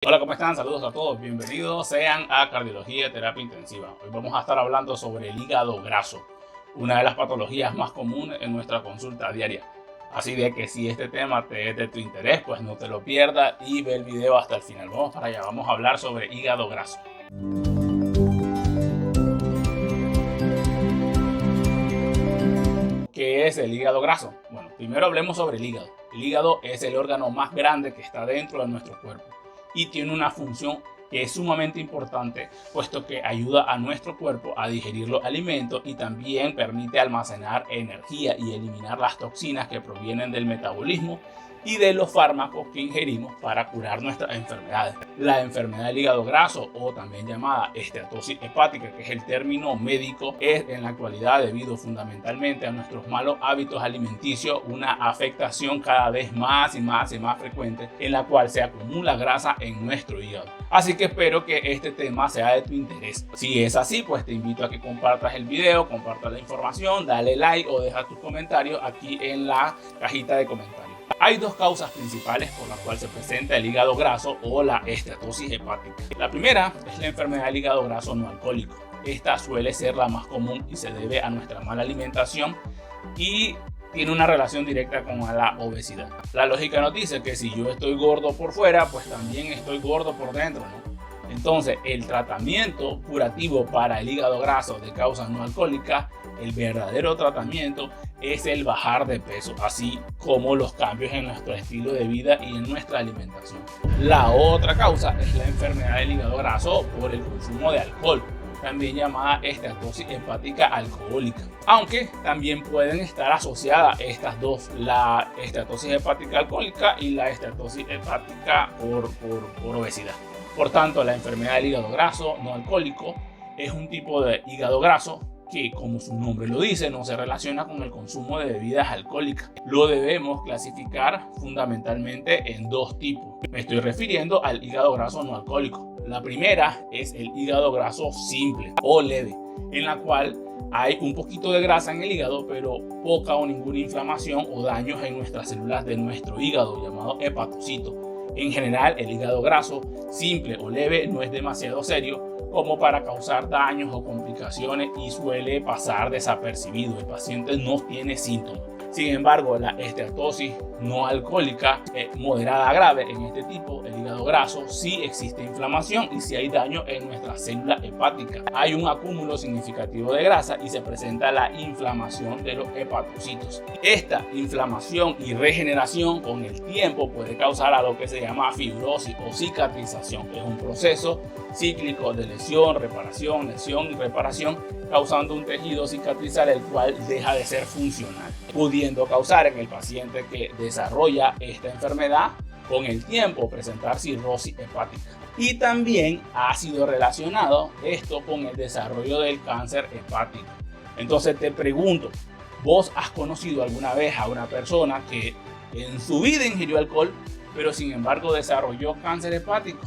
Hola, ¿cómo están? Saludos a todos. Bienvenidos sean a Cardiología y Terapia Intensiva. Hoy vamos a estar hablando sobre el hígado graso, una de las patologías más comunes en nuestra consulta diaria. Así de que si este tema te es de tu interés, pues no te lo pierdas y ve el video hasta el final. Vamos para allá, vamos a hablar sobre hígado graso. ¿Qué es el hígado graso? Bueno, primero hablemos sobre el hígado. El hígado es el órgano más grande que está dentro de nuestro cuerpo y tiene una función que es sumamente importante, puesto que ayuda a nuestro cuerpo a digerir los alimentos y también permite almacenar energía y eliminar las toxinas que provienen del metabolismo y de los fármacos que ingerimos para curar nuestras enfermedades. La enfermedad del hígado graso, o también llamada esteatosis hepática, que es el término médico, es en la actualidad, debido fundamentalmente a nuestros malos hábitos alimenticios, una afectación cada vez más frecuente en la cual se acumula grasa en nuestro hígado. Así que espero que este tema sea de tu interés. Si es así, pues te invito a que compartas el video, compartas la información, dale like o deja tus comentarios aquí en la cajita de comentarios. Hay dos causas principales por las cuales se presenta el hígado graso o la esteatosis hepática. La primera es la enfermedad del hígado graso no alcohólico. Esta suele ser la más común y se debe a nuestra mala alimentación y tiene una relación directa con la obesidad. La lógica nos dice que si yo estoy gordo por fuera, pues también estoy gordo por dentro, ¿no? Entonces, el tratamiento curativo para el hígado graso de causa no alcohólica, el verdadero tratamiento es el bajar de peso, así como los cambios en nuestro estilo de vida y en nuestra alimentación. La otra causa es la enfermedad del hígado graso por el consumo de alcohol, también llamada esteatosis hepática alcohólica, aunque también pueden estar asociadas estas dos, la esteatosis hepática alcohólica y la esteatosis hepática por obesidad. Por tanto, la enfermedad del hígado graso no alcohólico es un tipo de hígado graso que, como su nombre lo dice, no se relaciona con el consumo de bebidas alcohólicas. Lo debemos clasificar fundamentalmente en dos tipos. Me estoy refiriendo al hígado graso no alcohólico. La primera es el hígado graso simple o leve, en la cual hay un poquito de grasa en el hígado, pero poca o ninguna inflamación o daños en nuestras células de nuestro hígado, llamado hepatocitos. En general, el hígado graso simple o leve no es demasiado serio como para causar daños o complicaciones y suele pasar desapercibido. El paciente no tiene síntomas. Sin embargo, la esteatosis no alcohólica moderada a grave, en este tipo, el hígado graso, sí existe inflamación y sí hay daño en nuestras células hepáticas. Hay un acúmulo significativo de grasa y se presenta la inflamación de los hepatocitos. Esta inflamación y regeneración con el tiempo puede causar a lo que se llama fibrosis o cicatrización. Es un proceso cíclico de lesión, reparación y reparación, causando un tejido cicatrizal el cual deja de ser funcional, pudiendo causar en el paciente que desarrolla esta enfermedad con el tiempo presentar cirrosis hepática. Y también ha sido relacionado esto con el desarrollo del cáncer hepático. Entonces te pregunto, ¿vos has conocido alguna vez a una persona que en su vida ingirió alcohol, pero sin embargo desarrolló cáncer hepático?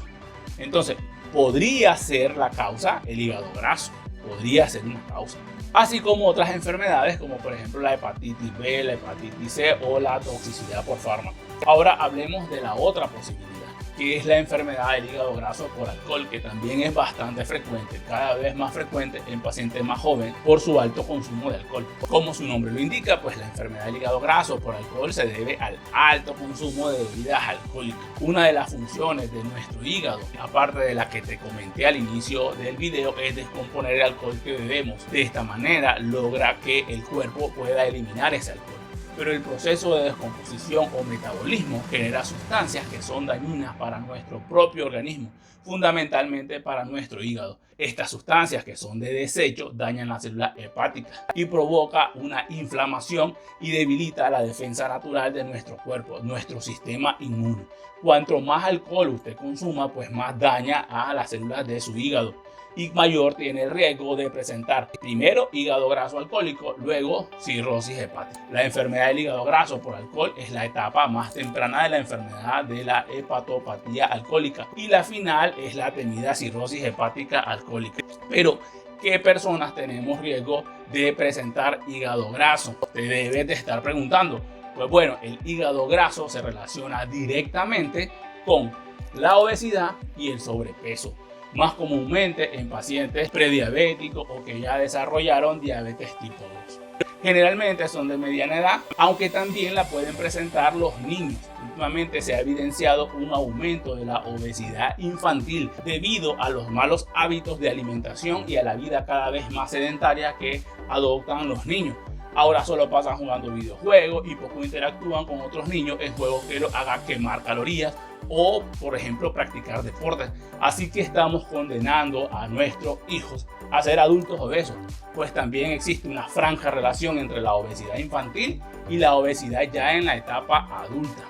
Entonces, podría ser la causa el hígado graso, podría ser una causa. Así como otras enfermedades como por ejemplo la hepatitis B, la hepatitis C o la toxicidad por fármaco. Ahora hablemos de la otra posibilidad, que es la enfermedad del hígado graso por alcohol, que también es bastante frecuente, cada vez más frecuente en pacientes más jóvenes por su alto consumo de alcohol. Como su nombre lo indica, pues la enfermedad del hígado graso por alcohol se debe al alto consumo de bebidas alcohólicas. Una de las funciones de nuestro hígado, aparte de la que te comenté al inicio del video, es descomponer el alcohol que bebemos. De esta manera logra que el cuerpo pueda eliminar ese alcohol. Pero el proceso de descomposición o metabolismo genera sustancias que son dañinas para nuestro propio organismo, fundamentalmente para nuestro hígado. Estas sustancias, que son de desecho, dañan las células hepáticas y provoca una inflamación y debilita la defensa natural de nuestro cuerpo, nuestro sistema inmune. Cuanto más alcohol usted consuma, pues más daña a las células de su hígado y mayor tiene el riesgo de presentar primero hígado graso alcohólico, luego cirrosis hepática. La enfermedad del hígado graso por alcohol es la etapa más temprana de la enfermedad de la hepatopatía alcohólica y la final es la temida cirrosis hepática alcohólica. Pero ¿qué personas tenemos riesgo de presentar hígado graso? Te debes de estar preguntando. Pues bueno, el hígado graso se relaciona directamente con la obesidad y el sobrepeso, más comúnmente en pacientes prediabéticos o que ya desarrollaron diabetes tipo 2. Generalmente son de mediana edad, aunque también la pueden presentar los niños. Últimamente se ha evidenciado un aumento de la obesidad infantil debido a los malos hábitos de alimentación y a la vida cada vez más sedentaria que adoptan los niños. Ahora solo pasan jugando videojuegos y poco interactúan con otros niños en juegos que los hagan quemar calorías o, por ejemplo, practicar deportes. Así que estamos condenando a nuestros hijos a ser adultos obesos, pues también existe una franca relación entre la obesidad infantil y la obesidad ya en la etapa adulta.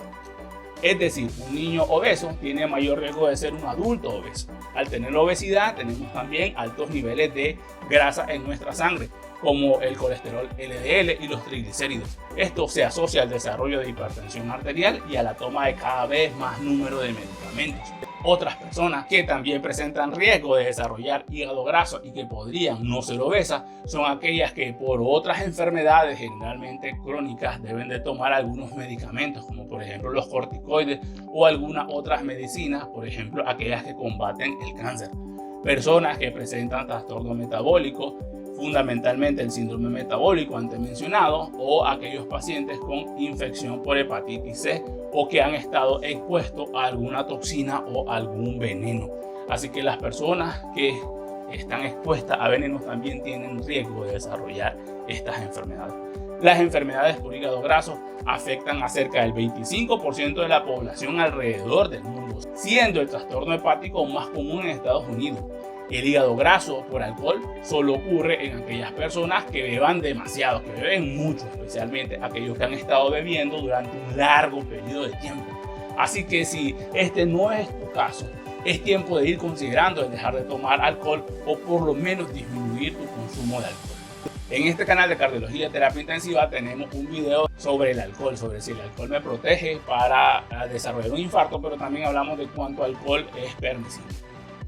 Es decir, un niño obeso tiene mayor riesgo de ser un adulto obeso. Al tener obesidad tenemos también altos niveles de grasa en nuestra sangre, como el colesterol LDL y los triglicéridos. Esto se asocia al desarrollo de hipertensión arterial y a la toma de cada vez más número de medicamentos. Otras personas que también presentan riesgo de desarrollar hígado graso y que podrían no ser obesas son aquellas que por otras enfermedades generalmente crónicas deben de tomar algunos medicamentos, como por ejemplo los corticoides o algunas otras medicinas, por ejemplo aquellas que combaten el cáncer. Personas que presentan trastorno metabólico, fundamentalmente el síndrome metabólico antes mencionado, o aquellos pacientes con infección por hepatitis C o que han estado expuestos a alguna toxina o algún veneno. Así que las personas que están expuestas a venenos también tienen riesgo de desarrollar estas enfermedades. Las enfermedades por hígado graso afectan a cerca del 25% de la población alrededor del mundo, siendo el trastorno hepático más común en Estados Unidos. El hígado graso por alcohol solo ocurre en aquellas personas que beban demasiado, que beben mucho, especialmente aquellos que han estado bebiendo durante un largo periodo de tiempo. Así que si este no es tu caso, es tiempo de ir considerando el dejar de tomar alcohol o por lo menos disminuir tu consumo de alcohol. En este canal de Cardiología y Terapia Intensiva tenemos un video sobre el alcohol, sobre si el alcohol me protege para desarrollar un infarto, pero también hablamos de cuánto alcohol es permisible.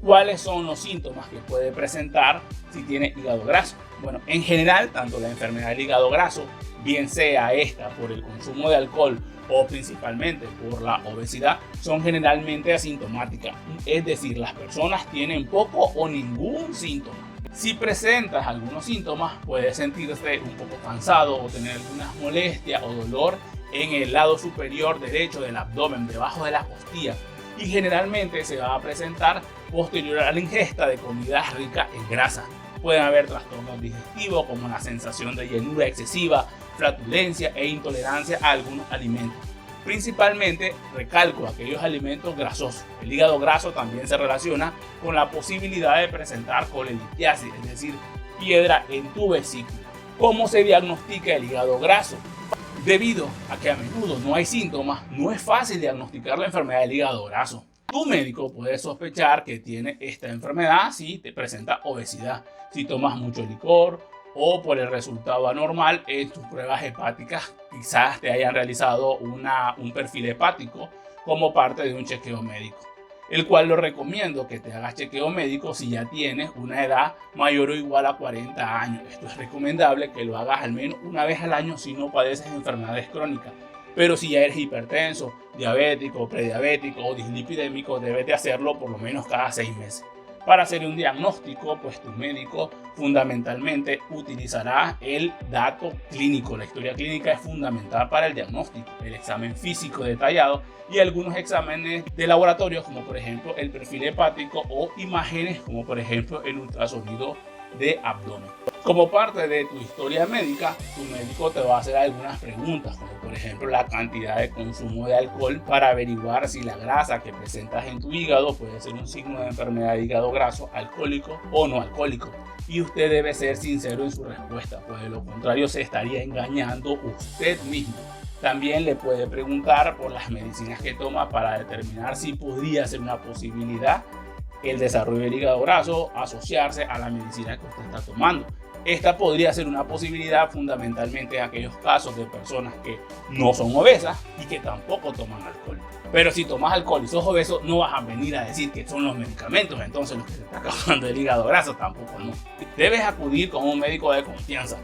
¿Cuáles son los síntomas que puede presentar si tiene hígado graso? Bueno, en general, tanto la enfermedad del hígado graso, bien sea esta por el consumo de alcohol o principalmente por la obesidad, son generalmente asintomáticas. Es decir, las personas tienen poco o ningún síntoma. Si presentas algunos síntomas, puedes sentirse un poco cansado o tener algunas molestias o dolor en el lado superior derecho del abdomen, debajo de la costilla. Y generalmente se va a presentar posterior a la ingesta de comidas ricas en grasa. Pueden haber trastornos digestivos como la sensación de llenura excesiva, flatulencia e intolerancia a algunos alimentos. Principalmente, recalco, aquellos alimentos grasosos. El hígado graso también se relaciona con la posibilidad de presentar colelitiasis, es decir, piedra en tu vesícula. ¿Cómo se diagnostica el hígado graso? Debido a que a menudo no hay síntomas, no es fácil diagnosticar la enfermedad del hígado graso. Tu médico puede sospechar que tiene esta enfermedad si te presenta obesidad, si tomas mucho licor o por el resultado anormal en tus pruebas hepáticas. Quizás te hayan realizado un perfil hepático como parte de un chequeo médico, el cual lo recomiendo que te hagas chequeo médico si ya tienes una edad mayor o igual a 40 años. Esto es recomendable que lo hagas al menos una vez al año si no padeces enfermedades crónicas. Pero si ya eres hipertenso, diabético, prediabético o dislipidémico, debes de hacerlo por lo menos cada 6 meses. Para hacer un diagnóstico, pues tu médico fundamentalmente utilizará el dato clínico. La historia clínica es fundamental para el diagnóstico, el examen físico detallado y algunos exámenes de laboratorio, como por ejemplo el perfil hepático o imágenes, como por ejemplo el ultrasonido de abdomen. Como parte de tu historia médica, tu médico te va a hacer algunas preguntas, como por ejemplo la cantidad de consumo de alcohol, para averiguar si la grasa que presentas en tu hígado puede ser un signo de enfermedad de hígado graso alcohólico o no alcohólico. Y usted debe ser sincero en su respuesta, pues de lo contrario se estaría engañando usted mismo. También le puede preguntar por las medicinas que toma para determinar si podría ser una posibilidad el desarrollo del hígado graso asociarse a la medicina que usted está tomando. Esta podría ser una posibilidad fundamentalmente en aquellos casos de personas que no son obesas y que tampoco toman alcohol. Pero si tomas alcohol y sos obeso, no vas a venir a decir que son los medicamentos entonces los que te están causando el hígado graso, tampoco no. Debes acudir con un médico de confianza.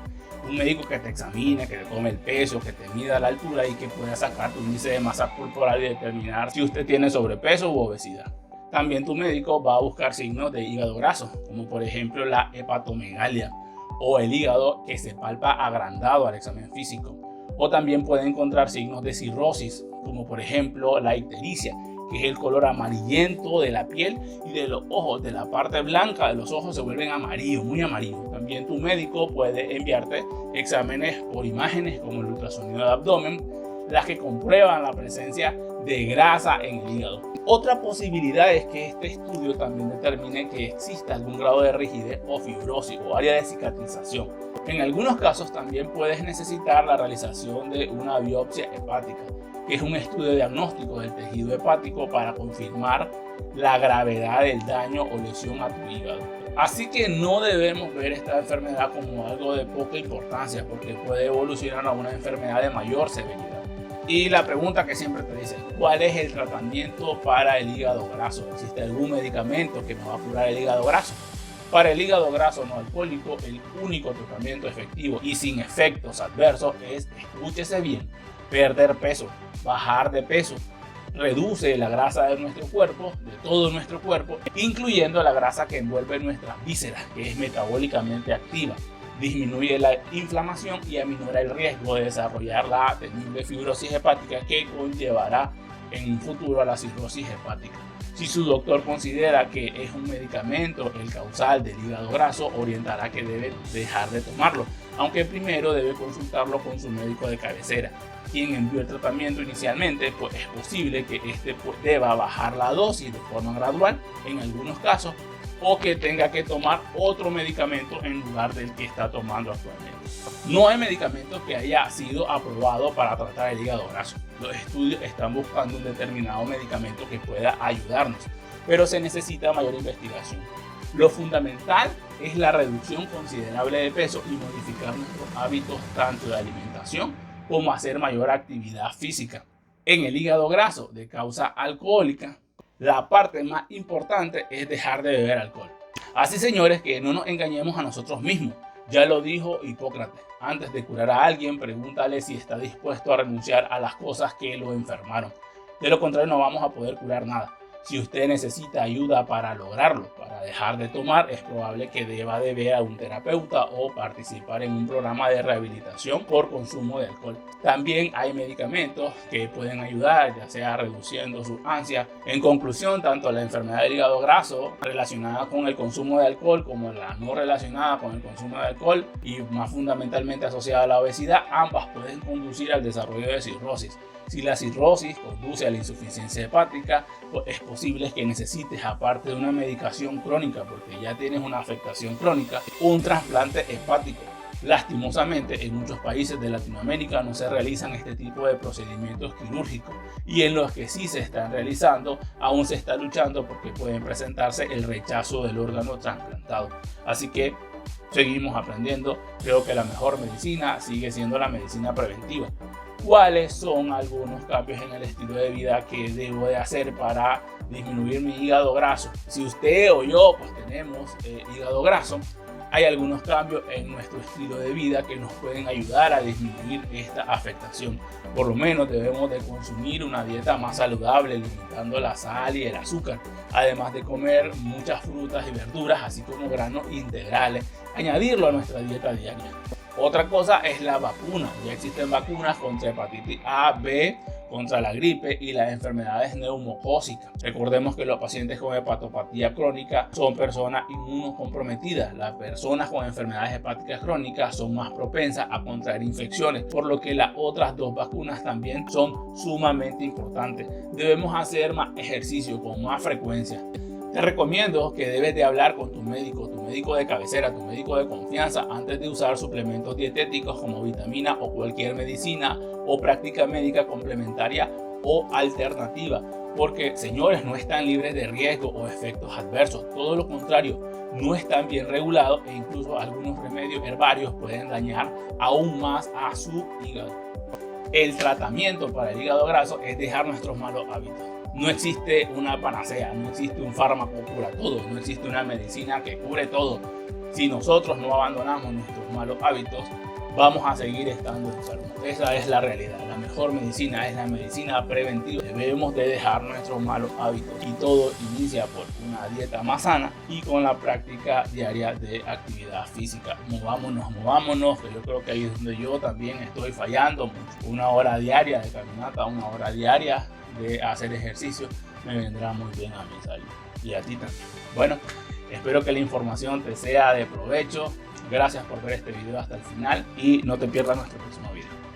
Un médico que te examine, que te tome el peso, que te mida la altura y que pueda sacar tu índice de masa corporal y determinar si usted tiene sobrepeso u obesidad. También tu médico va a buscar signos de hígado graso, como por ejemplo la hepatomegalia o el hígado que se palpa agrandado al examen físico. O también puede encontrar signos de cirrosis, como por ejemplo la ictericia, que es el color amarillento de la piel y de los ojos, de la parte blanca de los ojos se vuelven amarillos, muy amarillos. También tu médico puede enviarte exámenes por imágenes como el ultrasonido de abdomen, las que comprueban la presencia de grasa en el hígado. Otra posibilidad es que este estudio también determine que exista algún grado de rigidez o fibrosis o área de cicatrización. En algunos casos también puedes necesitar la realización de una biopsia hepática, que es un estudio diagnóstico del tejido hepático para confirmar la gravedad del daño o lesión a tu hígado. Así que no debemos ver esta enfermedad como algo de poca importancia, porque puede evolucionar a una enfermedad de mayor severidad. Y la pregunta que siempre te dicen, ¿cuál es el tratamiento para el hígado graso? ¿Existe algún medicamento que me va a curar el hígado graso? Para el hígado graso no alcohólico, el único tratamiento efectivo y sin efectos adversos es, escúchese bien, perder peso, bajar de peso. Reduce la grasa de nuestro cuerpo, de todo nuestro cuerpo, incluyendo la grasa que envuelve nuestras vísceras, que es metabólicamente activa. Disminuye la inflamación y aminora el riesgo de desarrollar la temible fibrosis hepática que conllevará en un futuro a la cirrosis hepática. Si su doctor considera que es un medicamento el causal del hígado graso, orientará que debe dejar de tomarlo, aunque primero debe consultarlo con su médico de cabecera, quien envió el tratamiento inicialmente, pues es posible que este deba bajar la dosis de forma gradual en algunos casos, o que tenga que tomar otro medicamento en lugar del que está tomando actualmente. No hay medicamento que haya sido aprobado para tratar el hígado graso. Los estudios están buscando un determinado medicamento que pueda ayudarnos, pero se necesita mayor investigación. Lo fundamental es la reducción considerable de peso y modificar nuestros hábitos tanto de alimentación como hacer mayor actividad física. En el hígado graso de causa alcohólica, la parte más importante es dejar de beber alcohol. Así, señores, que no nos engañemos a nosotros mismos. Ya lo dijo Hipócrates, antes de curar a alguien, pregúntale si está dispuesto a renunciar a las cosas que lo enfermaron. De lo contrario, no vamos a poder curar nada. Si usted necesita ayuda para lograrlo, para dejar de tomar, es probable que deba de ver a un terapeuta o participar en un programa de rehabilitación por consumo de alcohol. También hay medicamentos que pueden ayudar, ya sea reduciendo su ansia. En conclusión, tanto la enfermedad del hígado graso relacionada con el consumo de alcohol como la no relacionada con el consumo de alcohol y más fundamentalmente asociada a la obesidad, ambas pueden conducir al desarrollo de cirrosis. Si la cirrosis conduce a la insuficiencia hepática, pues es posible que necesites, aparte de una medicación crónica, porque ya tienes una afectación crónica, un trasplante hepático. Lastimosamente, en muchos países de Latinoamérica no se realizan este tipo de procedimientos quirúrgicos, y en los que sí se están realizando, aún se está luchando porque pueden presentarse el rechazo del órgano trasplantado. Así que seguimos aprendiendo. Creo que la mejor medicina sigue siendo la medicina preventiva. ¿Cuáles son algunos cambios en el estilo de vida que debo de hacer para disminuir mi hígado graso? Si usted o yo pues tenemos hígado graso, hay algunos cambios en nuestro estilo de vida que nos pueden ayudar a disminuir esta afectación. Por lo menos debemos de consumir una dieta más saludable, limitando la sal y el azúcar, además de comer muchas frutas y verduras, así como granos integrales, añadirlo a nuestra dieta diaria. Otra cosa es la vacuna. Ya existen vacunas contra hepatitis A, B, contra la gripe y las enfermedades neumocócicas. Recordemos que los pacientes con hepatopatía crónica son personas inmunocomprometidas. Las personas con enfermedades hepáticas crónicas son más propensas a contraer infecciones, por lo que las otras dos vacunas también son sumamente importantes. Debemos hacer más ejercicio con más frecuencia. Te recomiendo que debes de hablar con tu médico de cabecera, tu médico de confianza, antes de usar suplementos dietéticos como vitamina o cualquier medicina o práctica médica complementaria o alternativa. Porque, señores, no están libres de riesgo o efectos adversos. Todo lo contrario, no están bien regulados e incluso algunos remedios herbarios pueden dañar aún más a su hígado. El tratamiento para el hígado graso es dejar nuestros malos hábitos. No existe una panacea, no existe un fármaco que cura todo, no existe una medicina que cure todo. Si nosotros no abandonamos nuestros malos hábitos, vamos a seguir estando enfermos. Esa es la realidad. La mejor medicina es la medicina preventiva. Debemos de dejar nuestros malos hábitos y todo inicia por una dieta más sana y con la práctica diaria de actividad física. Movámonos, que yo creo que ahí es donde yo también estoy fallando mucho. Una hora diaria de caminata, una hora diaria de hacer ejercicio me vendrá muy bien a mi salud y a ti también. Bueno, espero que la información te sea de provecho. Gracias por ver este video hasta el final y no te pierdas nuestro próximo video.